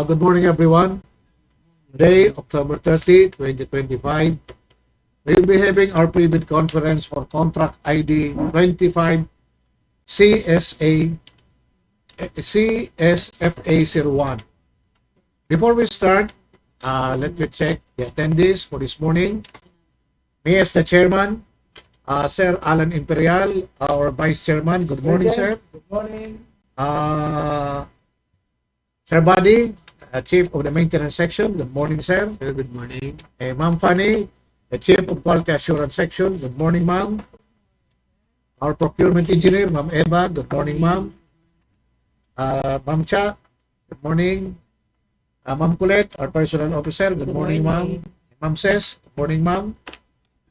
Good morning, everyone. Today, October 30, 2025, we will be having our pre-bid conference for contract ID 25 CSFA01. Before we start, let me check the attendees for this morning. Me as the chairman, Sir Alan Imperial, our vice chairman. Good morning, sir. Good morning. Sir Buddy, Chief of the Maintenance Section. Good morning, sir. Sir, good morning. Ma'am Fanny, the Chief of Quality Assurance Section. Good morning, ma'am. Our Procurement Engineer, Ma'am Eva. Good morning, ma'am. Ma'am Cha, good morning. Ma'am Colette, our Personal Officer. Good morning, ma'am. Ma'am Ses, good morning, ma'am.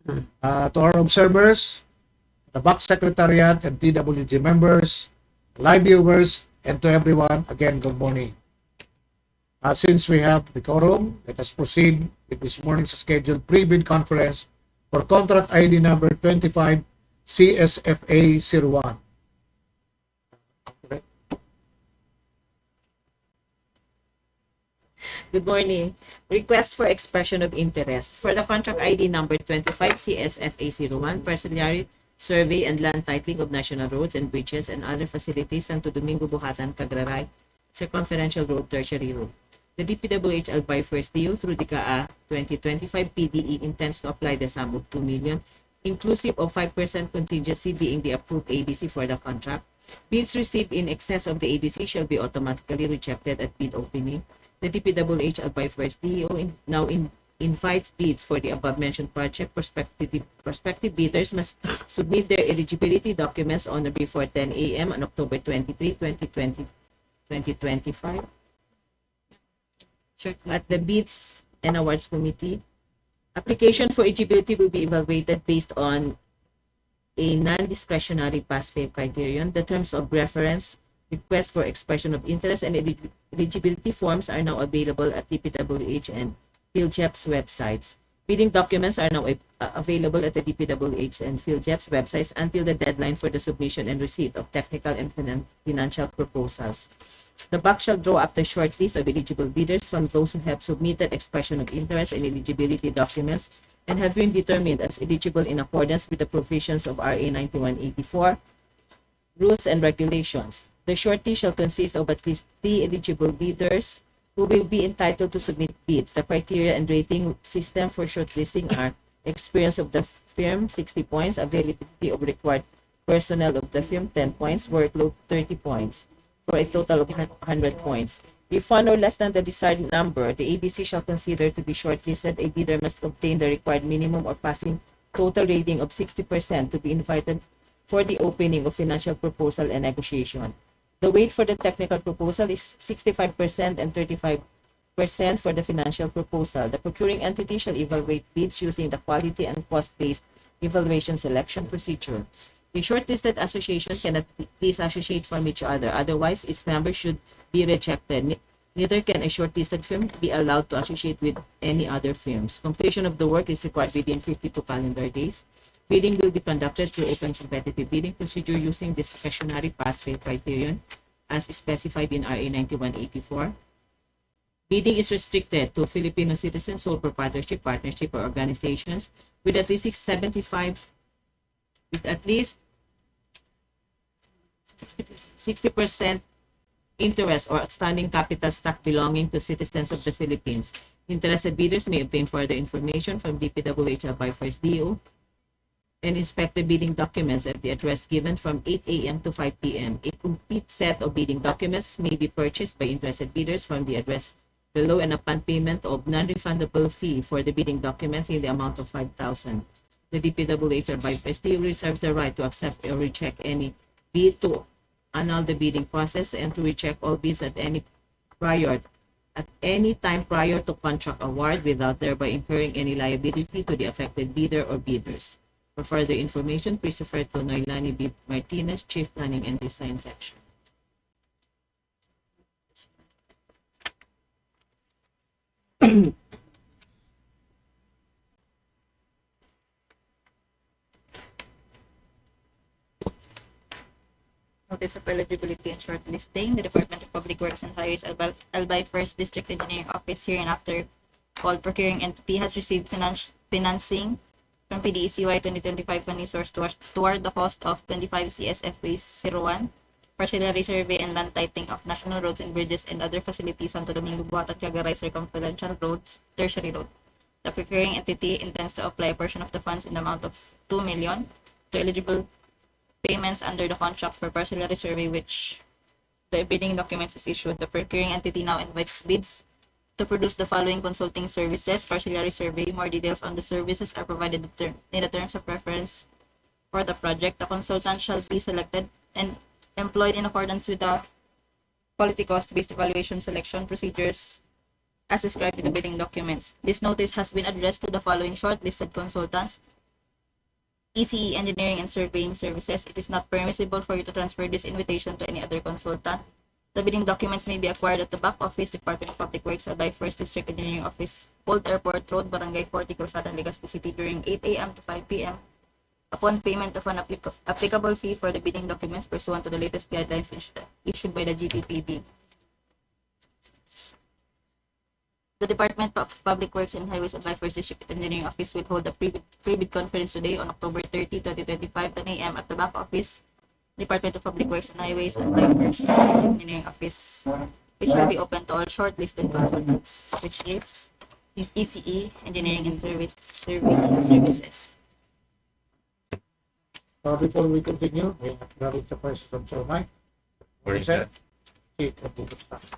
To our observers, the back secretariat and TWG members, live viewers, and to everyone, again, good morning. Since we have the quorum, let us proceed with this morning's scheduled pre-bid conference for contract ID number 25 CSFA01. Good morning. Request for expression of interest for the contract ID number 25 CSFA01, Parcellary, Survey and Land Titling of National Roads and Bridges and other facilities Santo Domingo-BUHATAN-CAGRARAY, Circumferential Road, Tertiary Road. The DPWH Albay First DEO through the CAA 2025 PDE intends to apply the sum of 2 million, inclusive of 5% contingency being the approved ABC for the contract. Bids received in excess of the ABC shall be automatically rejected at bid opening. The DPWH Albay First DEO invites bids for the above-mentioned project. Prospective bidders must submit their eligibility documents on or before 10 a.m. on October 23, 2025 at the Bids and Awards Committee. Application for eligibility will be evaluated based on a non-discretionary pass-fail criterion. The terms of reference, request for expression of interest, and eligibility forms are now available at DPWH and PhilJEP's websites. Bidding documents are now available at the DPWH and PhilJEP's websites until the deadline for the submission and receipt of technical and financial proposals. The BUC shall draw up the short list of eligible bidders from those who have submitted expression of interest and eligibility documents and have been determined as eligible in accordance with the provisions of RA 9184, rules and regulations. The shortlist shall consist of at least 3 eligible bidders who will be entitled to submit bids. The criteria and rating system for shortlisting are experience of the firm 60 points, availability of required personnel of the firm 10 points, workload 30 points, for a total of 100 points. If one or less than the desired number, the ABC shall consider to be shortlisted. A bidder must obtain the required minimum or passing total rating of 60% to be invited for the opening of financial proposal and negotiation. The weight for the technical proposal is 65% and 35% for the financial proposal. The procuring entity shall evaluate bids using the quality and cost-based evaluation selection procedure. The shortlisted association cannot disassociate from each other, otherwise its members should be rejected. Neither can a shortlisted firm be allowed to associate with any other firms. Completion of the work is required within 52 calendar days. Bidding will be conducted through open competitive bidding procedure using discretionary pass-fail criterion as specified in RA 9184. Bidding is restricted to Filipino citizens, sole proprietorship, partnership, or organizations with at least 60% interest or outstanding capital stock belonging to citizens of the Philippines. Interested bidders may obtain further information from DPWH Albay First DEO and inspect the bidding documents at the address given from 8 a.m. to 5 p.m. A complete set of bidding documents may be purchased by interested bidders from the address below and upon payment of non-refundable fee for the bidding documents in the amount of 5,000. The DPWH Albay still reserves the right to accept or reject any bid, to annul the bidding process, and to reject all bids at any time prior to contract award without thereby incurring any liability to the affected bidder or bidders. For further information, please refer to Noylani B. Martinez, Chief Planning and Design Section. Notice of eligibility and shortlisting. The Department of Public Works and Highways Albay First District Engineering Office, hereinafter called procuring entity, has received financing from PDECY 2025 funding source toward the cost of 25 CSF Phase 01, parcellary survey and land tightening of national roads and bridges and other facilities, Santo Domingo-BUHATAN-CAGRARAY Circumferential Roads, Tertiary Road. The procuring entity intends to apply a portion of the funds in the amount of 2 million to eligible payments under the contract for parcellary survey, which the bidding documents is issued. The procuring entity now invites bids to produce the following consulting services: parcellary survey. More details on the services are provided in the terms of reference for the project. The consultant shall be selected and employed in accordance with the quality cost-based evaluation selection procedures as described in the bidding documents. This notice has been addressed to the following shortlisted consultants: ECE Engineering and Surveying Services. It is not permissible for you to transfer this invitation to any other consultant. The bidding documents may be acquired at the back office, Department of Public Works, Albay First District Engineering Office, Old Airport Road, Barangay 40, Cruzada, Legazpi City, during 8 a.m. to 5 p.m. upon payment of an applicable fee for the bidding documents pursuant to the latest guidelines issued by the GPPB. The Department of Public Works and Highways Albay First District Engineering Office will hold a pre-bid conference today on October 30, 2025, 10 a.m. at the back office, Department of Public Works and Highways Albay First District Engineering Office, which will be open to all shortlisted consultants, which is ECE Engineering and Surveying Services. Before we continue, we acknowledge the presence of Sir Mike. Where is that? Chief of the Staff.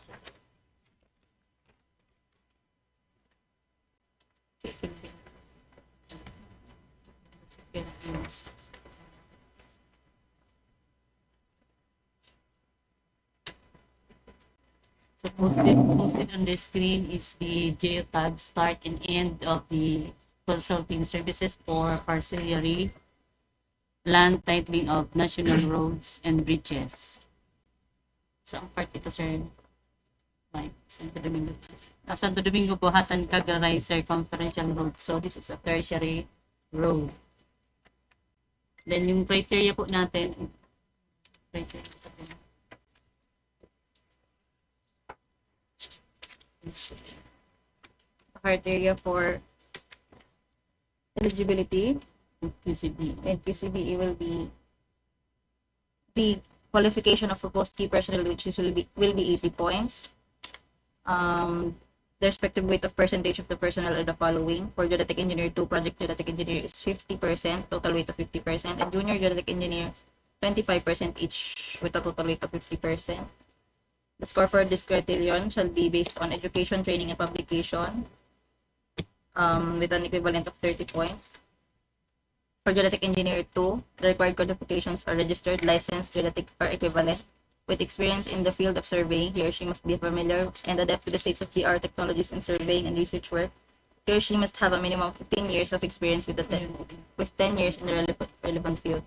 So posted on the screen is the geotag start and end of the consulting services for parcellary, land titling of national roads and bridges. So ang part ito, sir, like Santo Domingo-BUHATAN-CAGRARAY Circumferential Road. So this is a tertiary road. Then yung criteria po natin, Criteria for eligibility QCB. and QCBE will be the qualification of proposed key personnel, which will be 80 points. The respective weight of percentage of the personnel are the following. For geodetic engineer 2, project geodetic engineer is 50%, total weight of 50%, and junior geodetic engineer 25% each with a total weight of 50%. The score for this criterion shall be based on education, training, and publication, with an equivalent of 30 points. For geodetic engineer 2, the required qualifications are registered, licensed, geodetic, or equivalent, with experience in the field of surveying. He or she must be familiar and adept with the state-of-the-art technologies in surveying and research work. He or she must have a minimum of 15 years of experience with 10 years in the relevant field.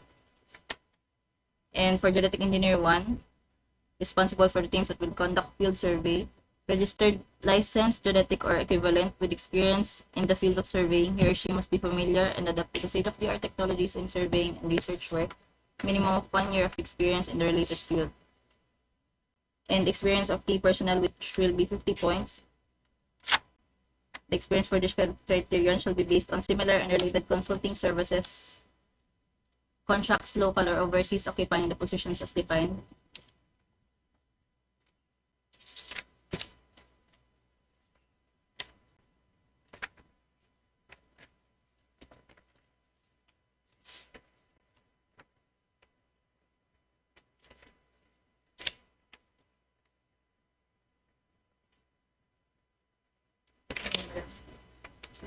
And for geodetic engineer 1, responsible for the teams that will conduct field survey, registered, licensed, geodetic, or equivalent, with experience in the field of surveying. He or she must be familiar and adept to the state-of-the-art technologies in surveying and research work, minimum of 1 year of experience in the related field, and experience of key personnel, which will be 50 points. The experience for this criterion shall be based on similar and related consulting services, contracts local or overseas occupying the positions as defined.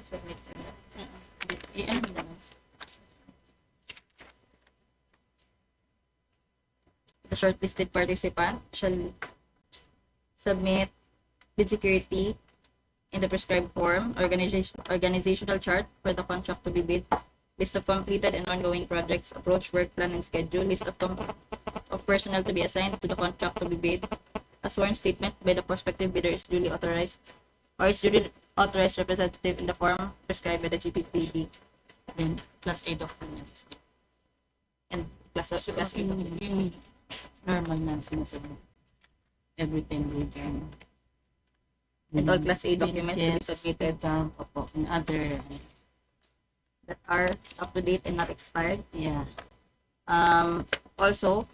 Submit ko na. I-ano mo na. The shortlisted participant shall submit bid security in the prescribed form, organizational chart for the contract to be bid, list of completed and ongoing projects, approach, work plan, and schedule, list of personnel to be assigned to the contract to be bid, a sworn statement by the prospective bidder is duly authorized or is duly authorized representative in the form prescribed by the GPPB, Then, plus A documents. and plus So, plus yung normal na sinasabi. Everything we can. And all Class A documents to be submitted. Opo, and other, that are up to date and not expired. yeah. Also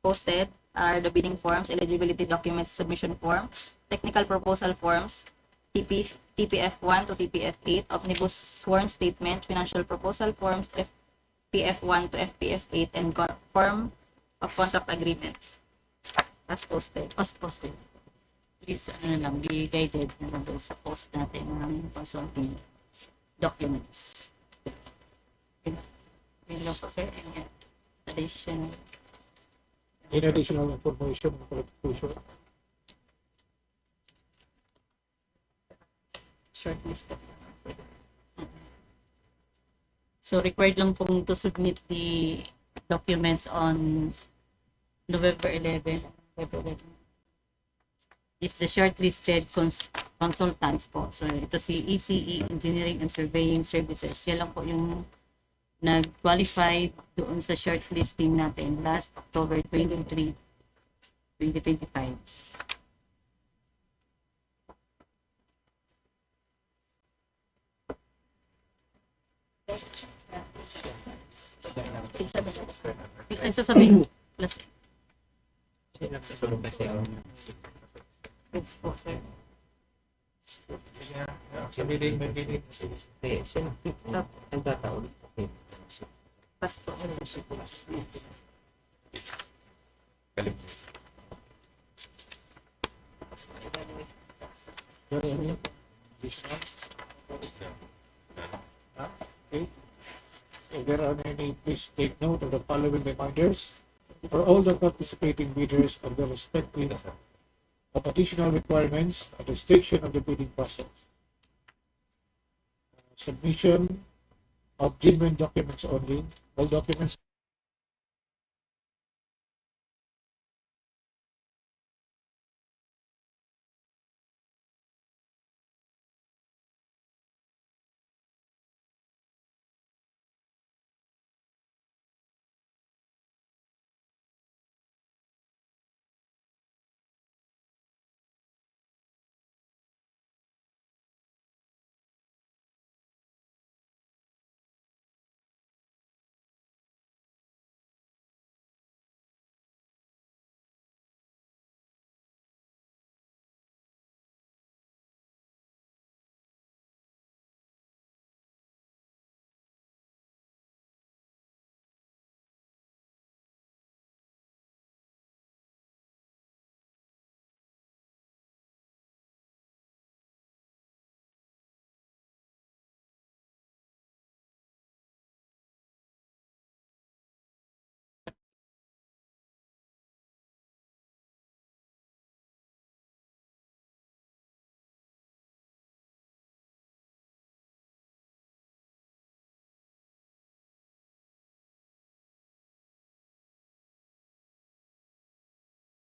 posted are the bidding forms, eligibility documents submission form, technical proposal forms, TPF1 to TPF8, omnibus sworn statement, financial proposal forms, FPF1 to FPF8, and form of contract agreement as posted. As posted. Please, ano lang, be guided na lang sa post natin ng consulting documents. Yun lang po, sir. And addition. In additional information and clarification. Shortlist. So, required lang pong to submit the documents on November 11. Is the shortlisted consultants po. So, ito si ECE, Engineering and Surveying Services. Yan lang po yung nag-qualify doon sa shortlisting natin last October 23, 2025. Ay, sasabihin mo. Plus, yes po, sir. Pasto. Okay. If there are any, please take note of the following reminders. For all the participating bidders of the respective of additional requirements and restriction of the bidding process. Submission of genuine documents only. All documents